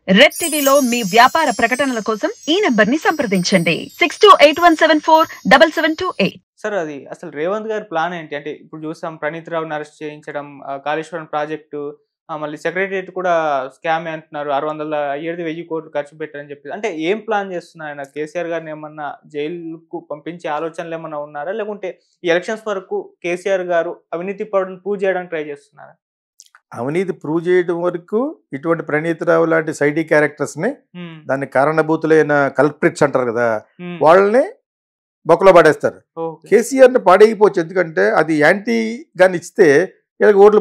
Red టీవీలో మీ వ్యాపార ప్రకటనల కోసం ఈ నంబర్ ని సంప్రదించండి 6281747728. సార్ అది అసలు రేవంత్ గారి ప్లాన్ ఏంటి? అంటే ఇప్పుడు చూసాం ప్రణీత్ రావుని అరెస్ట్ చేయించడం, కాళేశ్వరం ప్రాజెక్టు, మళ్ళీ సెక్రటరియట్ కూడా స్కామే అంటున్నారు. 600 అయ్యేది 1000 కోట్లు ఖర్చు పెట్టారని చెప్పి. అంటే ఏం ప్లాన్ చేస్తున్నారు ఆయన? కేసీఆర్ గారిని ఏమన్నా జైలుకు పంపించే ఆలోచనలు ఏమన్నా ఉన్నారా? లేకుంటే ఈ ఎలక్షన్స్ వరకు కేసీఆర్ గారు అవినీతి పరుడుని ప్రూవ్ చేయడానికి ట్రై చేస్తున్నారా? అవినీతి ప్రూవ్ చేయడం వరకు ఇటువంటి ప్రణీత్ రావు లాంటి సైడీ క్యారెక్టర్స్ని, దాన్ని కారణభూతులైన కల్ప్రిట్స్ అంటారు కదా, వాళ్ళని బొక్కలో పడేస్తారు. కేసీఆర్ని పాడైపోవచ్చు. ఎందుకంటే అది యాంటీగాని ఇస్తే వీళ్ళకి ఓట్లు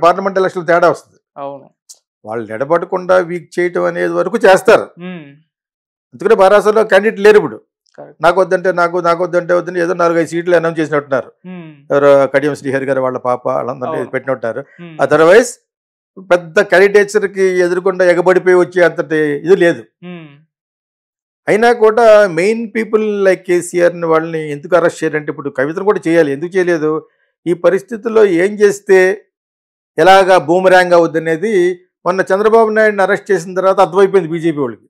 పార్లమెంట్ ఎలక్షన్ తేడా వస్తుంది. అవును, వాళ్ళు నిలబడకుండా వీక్ చేయటం అనేది వరకు చేస్తారు. అందుకనే బారాసలో క్యాండిడేట్ లేరు. ఇప్పుడు నాకు వద్దంటే వద్దని ఏదో 4-5 సీట్లు అనౌన్స్ చేసినట్టున్నారు. ఎవరో కడియం శ్రీహరి గారు వాళ్ళ పాప వాళ్ళందరినీ పెట్టినట్టున్నారు. అదర్వైజ్ పెద్ద క్యాండిడేట్స్కి ఎదురుకుండా ఎగబడిపోయి వచ్చే అంతటి ఇది లేదు. అయినా కూడా మెయిన్ పీపుల్ లైక్ కేసీఆర్ని వాళ్ళని ఎందుకు అరెస్ట్ చేయాలంటే, ఇప్పుడు కవితను కూడా చేయాలి, ఎందుకు చేయలేదు? ఈ పరిస్థితుల్లో ఏం చేస్తే ఎలాగా బూమరాంగ్ అవుద్ది అనేది మొన్న చంద్రబాబు నాయుడిని అరెస్ట్ చేసిన తర్వాత అర్థమైపోయింది బీజేపీ వాళ్ళకి.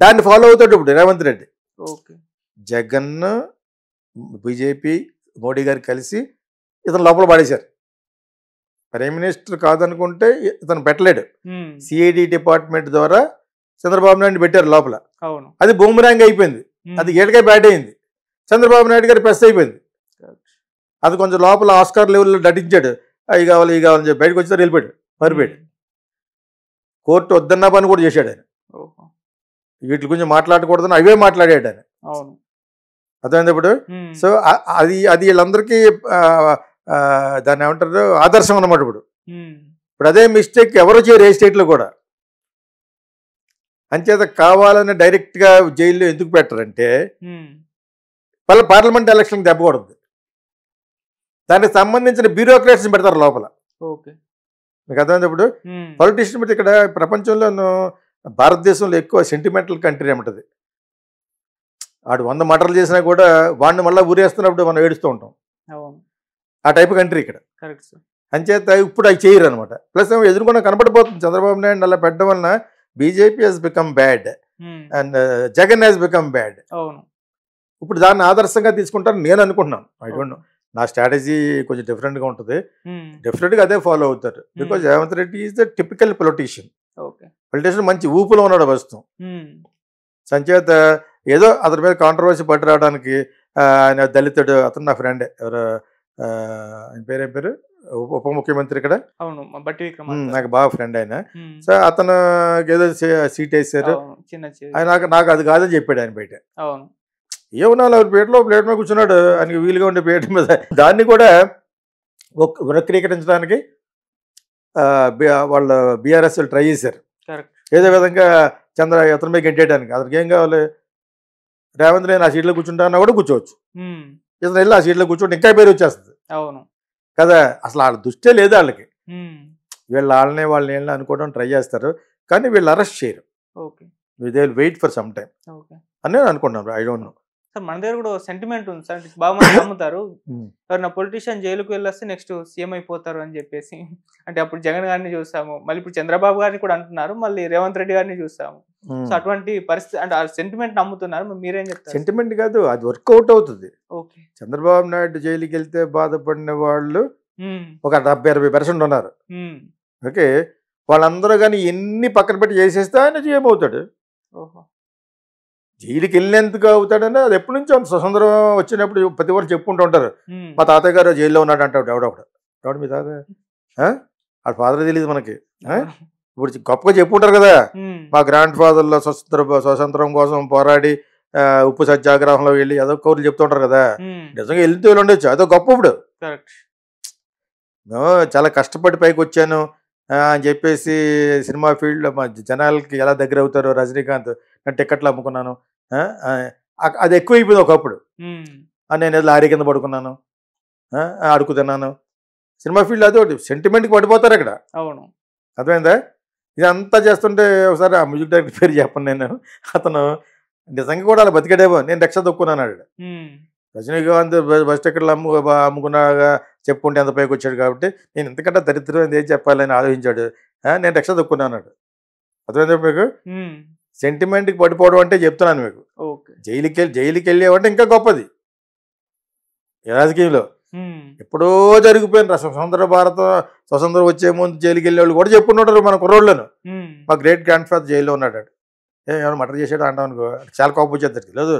దాన్ని ఫాలో అవుతాడు ఇప్పుడు రేవంత్ రెడ్డి. జగన్, బీజేపీ, మోడీ గారు కలిసి ఇతను లోపల పడేశారు. ప్రైమ్ మినిస్టర్ కాదనుకుంటే ఇతను పెట్టలేడు. సిఐడి డిపార్ట్మెంట్ ద్వారా చంద్రబాబు నాయుడు పెట్టారు లోపల. అది బూమరాంగ్ అయిపోయింది. అది ఏటకే బ్యాట్ అయింది. చంద్రబాబు నాయుడు గారు ప్రెస్ అయిపోయింది. అది కొంచెం లోపల ఆస్కార్ లెవెల్లో నటించాడు. అవి కావాలని చెప్పి బయటకు వచ్చి వెళ్ళిపోయాడు, మరిపోయాడు. కోర్టు వద్దన్న పని కూడా చేశాడు ఆయన. వీటి గురించి మాట్లాడకూడదని అవే మాట్లాడాడు ఆయన. అర్థమైంది ఇప్పుడు. సో అది వీళ్ళందరికీ దాన్ని ఏమంటారు, ఆదర్శం అన్నమాట. ఇప్పుడు అదే మిస్టేక్ ఎవరు చేయరు ఏ స్టేట్లో కూడా. అంచేత కావాలని డైరెక్ట్గా జైల్లో ఎందుకు పెట్టారంటే పార్లమెంట్ ఎలక్షన్ దెబ్బకూడదు. దానికి సంబంధించిన బ్యూరోక్రాట్స్ని పెడతారు లోపల. మీకు అర్థమైంది ఇప్పుడు. పొలిటీషియన్ బట్టి ఇక్కడ ప్రపంచంలోనూ భారతదేశంలో ఎక్కువ సెంటిమెంటల్ కంట్రీ ఏమంటది. వాడు 100 మటర్లు చేసినా కూడా వాడిని మళ్ళీ ఊరేస్తున్నప్పుడు మనం ఏడుస్తూ ఉంటాం. ఆ టైప్ కంట్రీ ఇక్కడ. అంచేత ఇప్పుడు అవి చేయరు అనమాట. ప్లస్ ఎదుర్కొన్న కనపడిపోతుంది. చంద్రబాబు నాయుడు అలా పెట్టడం వలన BJP has become bad and Jagan has become bad. ఇప్పుడు దాన్ని ఆదర్శంగా తీసుకుంటారని నేను అనుకుంటున్నాను. ఐ డోంట్ నో, నా స్ట్రాటజీ కొంచెం డిఫరెంట్గా ఉంటుంది. డెఫినెట్గా అదే ఫాలో అవుతారు. Because Revanth Reddy is the typical politician. Politician మంచి ఊపులో ఉన్నాడు ప్రస్తుతం. సంచేత ఏదో అతని మీద కాంట్రవర్సీ పట్టి రావడానికి ఆయన దళితుడు, అతను నా ఫ్రెండే, ఎవరు ఆయన పేరేం పేరు, ఉప ముఖ్యమంత్రి ఇక్కడ, నాకు బాగా ఫ్రెండ్ ఆయన. సో అతను ఏదో సీట్ వేసారు. నాకు అది కాదని చెప్పాడు ఆయన బయట. ఏమన్నా ప్లేట్ మీద కూర్చున్నాడు, ఆయనకి వీలుగా ఉండే ప్లేట్ మీద. దాన్ని కూడా వక్రీకరించడానికి వాళ్ళ బీఆర్ఎస్ ట్రై చేశారు. ఏదో విధంగా అతని మీద గెంటేయడానికి. అతనికి ఏం కావాలి, రేవంత్ నేను ఆ సీట్లో కూర్చుంటానన్నా కూడా కూర్చోవచ్చు. ఇతను వెళ్ళి ఆ సీట్లో కూర్చుంటే ఇంకా పేరు వచ్చేస్తుంది కదా. అసలు వాళ్ళ దృష్టే లేదు వాళ్ళకి. వాళ్ళని అనుకోవడం ట్రై చేస్తారు, కానీ వీళ్ళు అరెస్ట్ చేయరు. They will wait for some time అని నేను అనుకుంటున్నాను. I don't know sir. మన దగ్గర కూడా సెంటిమెంట్ ఉంది సార్. బాగా మంది నమ్ముతారు ఎవరైనా పొలిటీషియన్ జైలుకు వెళ్ళొస్తే నెక్స్ట్ సీఎం అయిపోతారు అని చెప్పేసి. అంటే అప్పుడు జగన్ గారిని చూసాము, మళ్ళీ ఇప్పుడు చంద్రబాబు గారిని కూడా అంటున్నారు, మళ్ళీ రేవంత్ రెడ్డి గారిని చూసాము. సో అటువంటి పరిస్థితి అంటే ఆ సెంటిమెంట్ నమ్ముతున్నారు, మీరేం చెప్తారు? సెంటిమెంట్ కాదు, అది వర్కౌట్ అవుతుంది. చంద్రబాబు నాయుడు జైలుకి వెళ్తే బాధపడిన వాళ్ళు ఒక 70-80% ఉన్నారు. ఓకే, వాళ్ళందరూ కానీ ఎన్ని పక్కన పెట్టి చేసేస్తే ఆయన సీఎం అవుతాడు. జైలుకి వెళ్ళేందుకు అవుతాడని అది ఎప్పటి నుంచో స్వతంత్రం వచ్చినప్పుడు ప్రతి వాళ్ళు చెప్పుకుంటూ ఉంటారు. మా తాతయ్య గారు జైల్లో ఉన్నాడు అంటాడు. ఎవడు మీ తాత? వాళ్ళ ఫాదర్ తెలియదు మనకి. ఇప్పుడు గొప్పగా చెప్పుకుంటారు కదా, మా గ్రాండ్ ఫాదర్లో స్వతంత్రం కోసం పోరాడి ఉప్పు సత్యాగ్రహంలో వెళ్ళి ఏదో కౌరులు చెప్తుంటారు కదా. నిజంగా వెళ్తూ ఉండొచ్చు, అదో గొప్ప. ఇప్పుడు చాలా కష్టపడి పైకి వచ్చాను అని చెప్పేసి సినిమా ఫీల్డ్లో మా జనాలకి ఎలా దగ్గర అవుతారో, రజనీకాంత్ నేను టికెట్లు అమ్ముకున్నాను, అది ఎక్కువైపోయింది ఒకప్పుడు. నేను ఏదో లారీ కింద పడుకున్నాను, అడుగు తిన్నాను. సినిమా ఫీల్డ్ అదొకటి సెంటిమెంట్కి పడిపోతారు అక్కడ. అర్థమైందా? ఇదంతా చేస్తుంటే ఒకసారి ఆ మ్యూజిక్ డైరెక్టర్ పేరు చెప్పను నేను, అతను నిజంగా కూడా అలా బతికాడేమో, నేను రక్ష దొక్కున్నాను. రజనీకాంత్ బస్ టికెట్లు అమ్ముకున్నాగా చెప్పుకుంటే ఎంత పైకి వచ్చాడు కాబట్టి నేను ఎంతకంటే దరిద్రం ఏం చెప్పాలని ఆలోచించాడు. నేను రక్ష దొక్కున్నాను. అర్థమైందా మీకు? ఉమ్, సెంటిమెంట్కి పడిపోవడం అంటే చెప్తున్నాను మీకు. ఓకే. జైలుకి వెళ్ళేవంటే ఇంకా గొప్పది ఈ రాజకీయంలో. ఉమ్, ఎప్పుడో జరిగిపోయిన స్వతంత్రం వచ్చే ముందు జైలుకి వెళ్ళే వాళ్ళు కూడా చెప్పుకుంటారు మన కుర్రోళ్ళను. ఉమ్, మా గ్రేట్ గ్రాండ్ ఫాదర్ జైల్లో ఉన్నాడు, ఏమైనా మర్డర్ చేసాడు అంటాం అనుకో, చాలా కోపం వచ్చేద్దరికి. లేదు,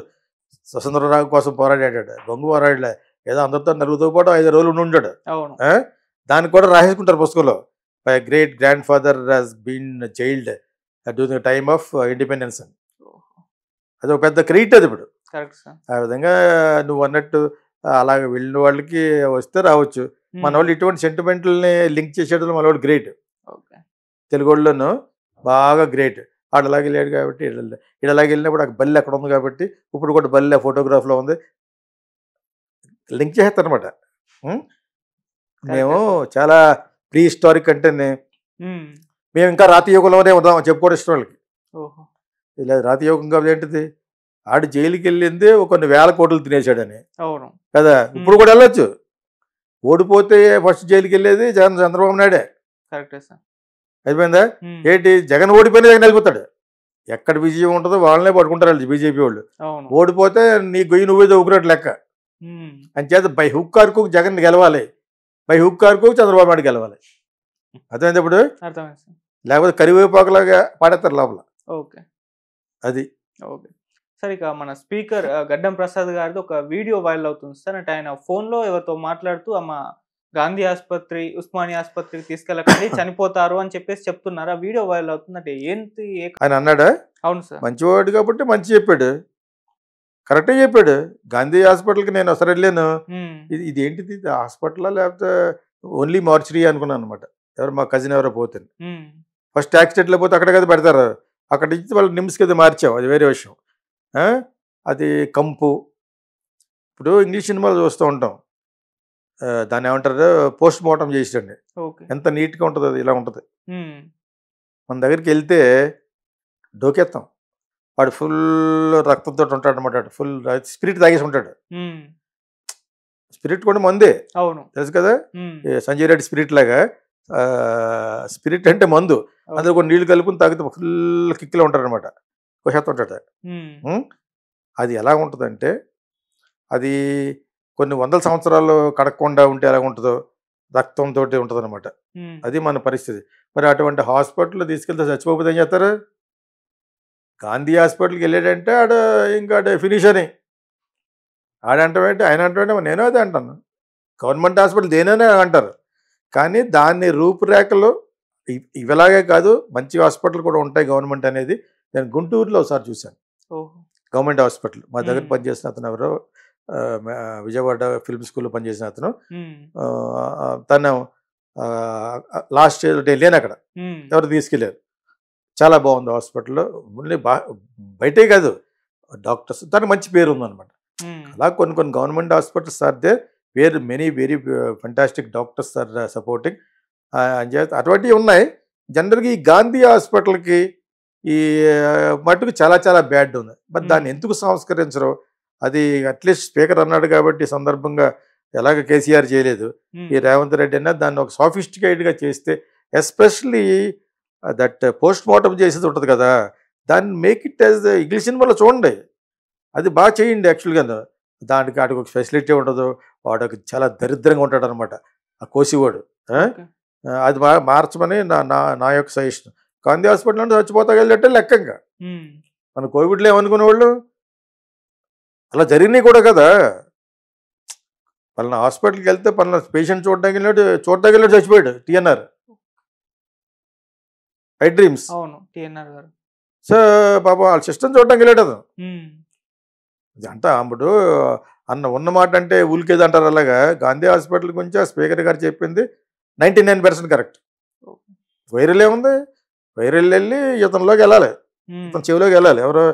స్వతంత్ర రాగ కోసం పోరాడాడు, బొంగు పోరాడలే, ఏదో అందరితో నలుగుతో పాటు 5 రోజులు ఉండి ఉంటాడు. అవును. దానికి కూడా రాసేసుకుంటారు పుస్తకంలో, my great grandfather has been jailed during the time of independence అని. అది ఒక పెద్ద క్రెడిట్ అది. ఇప్పుడు కరెక్ట్ సార్. ఆ విధంగా నువ్వు అన్నట్టు అలాగే వెళ్ళిన వాళ్ళకి వస్తే రావచ్చు. మన వాళ్ళు ఇటువంటి సెంటిమెంట్లని లింక్ చేసేటప్పుడు మన వాళ్ళు గ్రేట్. ఓకే. తెలుగు వాళ్ళను బాగా గ్రేట్. ఆడు అలాగే లేడు కాబట్టి ఇడు అలాగే వెళ్ళినప్పుడు ఆ బల్లి అక్కడ ఉంది కాబట్టి ఇప్పుడు కూడా బల్లి ఫోటోగ్రాఫ్లో ఉంది, లింక్ చేస్తారనమాట. మేము చాలా ప్రీ హిస్టారిక్ అంటేనే మేము ఇంకా రాతి యుగంలోనే ఉందాం చెప్పుకోవడం ఇష్టం వాళ్ళకి. ఇలా రాతి యుగం కాబట్టి ఏంటిది, ఆడు జైలుకి వెళ్ళింది కొన్ని 1000 కోట్లు తినేసాడని కదా. ఇప్పుడు కూడా వెళ్ళొచ్చు. ఓడిపోతే ఫస్ట్ జైలుకి వెళ్ళేది చంద్రబాబు నాయుడే. అయిపోయిందా ఏంటి, జగన్ ఓడిపోయినా జగన్ వెళ్ళిపోతాడు. ఎక్కడ విజయం ఉంటుందో వాళ్ళనే పట్టుకుంటారు వాళ్ళు బీజేపీ వాళ్ళు. ఓడిపోతే నీ గొయ్యి నువ్వే ఊపినట్టు లెక్క. అంచేత by hook or crook Jagan గెలవాలి, by hook or crook Chandrababu Naidu గెలవాలి. అర్థమైంది ఇప్పుడు? లేకపోతే కరివేపాకులాగా పాడేస్తారు లోపల. అది సార్, ఇక మన స్పీకర్ గడ్డం ప్రసాద్ గారిది ఒక వీడియో వైరల్ అవుతుంది సార్. అంటే ఆయన ఫోన్లో ఎవరితో మాట్లాడుతూ అమ్మ గాంధీ ఆసుపత్రి, ఉస్మానియా ఆసుపత్రికి తీసుకెళ్ళకండి చనిపోతారు అని చెప్పేసి చెప్తున్నారు. ఆ వీడియో వైరల్ అవుతుంది. అంటే ఏంటి ఆయన అన్నాడా? అవును సార్. మంచివాడు కాబట్టి మంచి చెప్పాడు, కరెక్టే చెప్పాడు. గాంధీ హాస్పిటల్కి నేను ఒకసారి వెళ్ళాను. ఇది ఏంటిది హాస్పిటల్ లేకపోతే ఓన్లీ మార్చరీ అనుకున్నాను అనమాట. ఎవరు మా కజిన్ ఎవరో పోతే ఫస్ట్ యాక్సిడెంట్లో పోతే అక్కడ కదా పెడతారు, అక్కడ నుంచి వాళ్ళు నిమ్స్కి అది మార్చాం, అది వేరే విషయం. అది కంపు. ఇప్పుడు ఇంగ్లీష్ సినిమాలు చూస్తూ ఉంటాం, దాన్ని ఏమంటారు, పోస్ట్ మార్టం చేసిరండి, ఎంత నీట్గా ఉంటుంది, అది ఇలా ఉంటుంది. మన దగ్గరికి వెళ్తే డోకెత్తాం, వాడు ఫుల్ రక్తంతో ఉంటాడు అనమాట, ఫుల్ స్పిరిట్ తాగేసి ఉంటాడు. స్పిరిట్ కూడా మందే, అవును తెలుసు కదా, సంజయ్ రెడ్డి స్పిరిట్ లాగా. స్పిరిట్ అంటే మందు, అందులో కొన్ని నీళ్లు కలుపుకుని తాగితే ఫుల్ కిక్లో ఉంటాడు అనమాట, ఒక శాతం ఉంటాడు. అది ఎలా ఉంటుందంటే, అది కొన్ని 100 సంవత్సరాలు కడగకుండా ఉంటే ఎలా ఉంటుందో రక్తంతో ఉంటుంది అనమాట. అది మన పరిస్థితి. మరి అటువంటి హాస్పిటల్ తీసుకెళ్తే చచ్చిపోతే ఏం చేస్తారు? గాంధీ హాస్పిటల్కి వెళ్ళాడంటే ఇంకా ఫినిష్ అని ఆడంటే ఆయన అంటే నేను అదే అంటాను. గవర్నమెంట్ హాస్పిటల్ దేనైనా అంటారు, కానీ దాన్ని రూపురేఖలు ఇవిలాగే కాదు, మంచి హాస్పిటల్ కూడా ఉంటాయి గవర్నమెంట్ అనేది. నేను గుంటూరులో ఒకసారి చూశాను గవర్నమెంట్ హాస్పిటల్. మా దగ్గర పనిచేసిన అతను ఎవరో, విజయవాడ ఫిల్మ్ స్కూల్లో పనిచేసిన అతను, తను లాస్ట్ ఇయర్ వెళ్ళాను అక్కడ, ఎవరు తీసుకెళ్ళారు. చాలా బాగుంది హాస్పిటల్లో, ఓన్లీ బయటే కాదు డాక్టర్స్, తనకు మంచి పేరు ఉందన్నమాట. అలా కొన్ని government hospitals are they where many very fantastic doctors are supporting. అటువంటివి ఉన్నాయి. జనరల్గా ఈ గాంధీ హాస్పిటల్కి ఈ మట్టుకు చాలా చాలా బ్యాడ్ ఉంది. మరి దాన్ని ఎందుకు సంస్కరించరు? అది అట్లీస్ట్ స్పీకర్ అన్నాడు కాబట్టి సందర్భంగా ఎలాగ కేసీఆర్ చేయలేదు, ఈ రేవంత్ రెడ్డి అయినా దాన్ని ఒక సాఫిస్టికేటెడ్గా చేస్తే, ఎస్పెషలీ దట్ పోస్ట్ మార్టం చేసేది ఉంటుంది కదా, దాన్ని మేక్ ఇట్ యాజ్ ఇంగ్లీష్ సినిమాలో చూడండి, అది బాగా చేయండి. యాక్చువల్గా దానికి వాడికి ఒక ఫెసిలిటీ ఉండదు, వాడికి చాలా దరిద్రంగా ఉంటాడు అనమాట ఆ కోసివాడు. అది మార్చమని నా యొక్క సజెషన్. గాంధీ హాస్పిటల్ అంటే చచ్చిపోతా వెళ్ళట్టే లెక్కంగా. మన కోవిడ్లో ఏమనుకునేవాళ్ళు, అలా జరిగినాయి కూడా కదా. పలానా హాస్పిటల్కి వెళ్తే పలానా పేషెంట్ చూడడానికి వెళ్ళాడు చచ్చిపోయాడు, టీఎన్ఆర్ ఐ డ్రీమ్స్. సో పాపం వాళ్ళ సిస్టమ్ చూడడానికి వెళ్ళాడు అతను. అంటే అప్పుడు ఉన్న మాట అంటే ఊలికేది అంటారు. అలాగా గాంధీ హాస్పిటల్ గురించి ఆ స్పీకర్ గారు చెప్పింది 99% కరెక్ట్. వైరల్ ఏముంది, వైరల్ వెళ్ళి ఇతనిలోకి వెళ్ళాలి, ఇతను చెవిలోకి వెళ్ళాలి. ఎవరో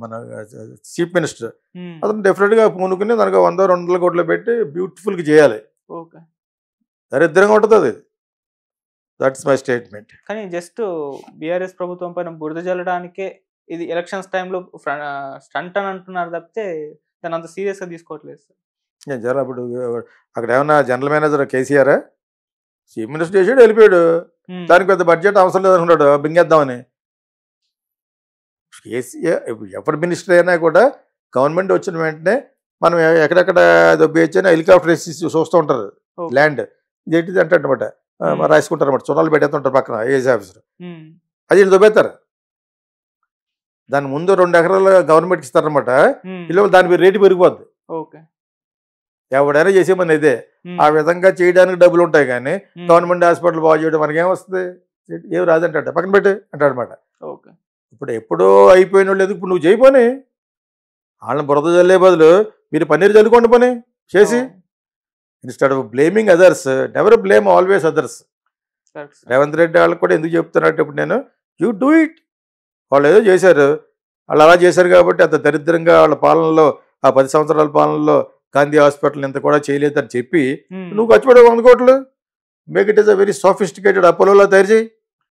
మన చీఫ్ మినిస్టర్, అతను డెఫినెట్గా పూనుకుని దానికి 100-200 కోట్లు పెట్టి బ్యూటిఫుల్గా చేయాలి. దరిద్రంగా ఉంటుంది అది. That's my statement. కానీ జస్ట్ బీఆర్ఎస్ ప్రభుత్వం పైన బురద జల్లడానికే ఇది ఎలక్షన్స్ టైంలో స్టంట్ అని అంటున్నారు తప్పితే దాన్ని అంత సీరియస్గా తీసుకోవట్లేదు సార్. అప్పుడు అక్కడ ఏమన్నా general manager KCR chief minister చేసాడు, వెళ్ళిపోయాడు. దానికి పెద్ద బడ్జెట్ అవసరం లేదనుకున్నాడు బింగేద్దామని. ఎవరి మినిస్టర్ అయినా కూడా గవర్నమెంట్ వచ్చిన వెంటనే మనం ఎక్కడెక్కడ దొబ్బేయచ్చని హెలికాప్టర్ వేసి చూస్తూ ఉంటారు ల్యాండ్. ఇదేంటిది అంటే అనమాట రాసుకుంటారు అనమాట, చున్నాలు పెట్టేస్తుంటారు పక్కన ఏజీ ఆఫీసర్. అది దొబ్బేస్తారు. దాని ముందు 2 ఎకరాలు గవర్నమెంట్కి ఇస్తారనమాట. ఇలా దాని రేటు పెరిగిపోద్ది. ఎవడైనా చేసేమని ఇదే. ఆ విధంగా చేయడానికి డబ్బులు ఉంటాయి కానీ గవర్నమెంట్ హాస్పిటల్ బాగు చేయడం మనకేం వస్తుంది, ఏం రాదంటే పక్కన పెట్టి అంటాడనమాట. ఇప్పుడు ఎప్పుడో అయిపోయిన వాళ్ళు ఇప్పుడు నువ్వు చేయపోని, వాళ్ళని బురద చల్లే బదులు మీరు పన్నీరు చల్లుకోండి పని చేసి. Instead of blaming others, never blame always others. Revanth Reddy వాళ్ళకి కూడా ఎందుకు చెప్తున్నట్టు ఇప్పుడు నేను, యూ డూ ఇట్. వాళ్ళు ఏదో చేశారు, వాళ్ళు అలా చేశారు కాబట్టి అంత దరిద్రంగా వాళ్ళ పాలనలో ఆ 10 సంవత్సరాల పాలనలో గాంధీ హాస్పిటల్ ఇంత కూడా చేయలేదని చెప్పి నువ్వు ఖర్చు పెడవు 100 కోట్లు. Make it is a very sophisticated అపోలోలా తయారు చేయి.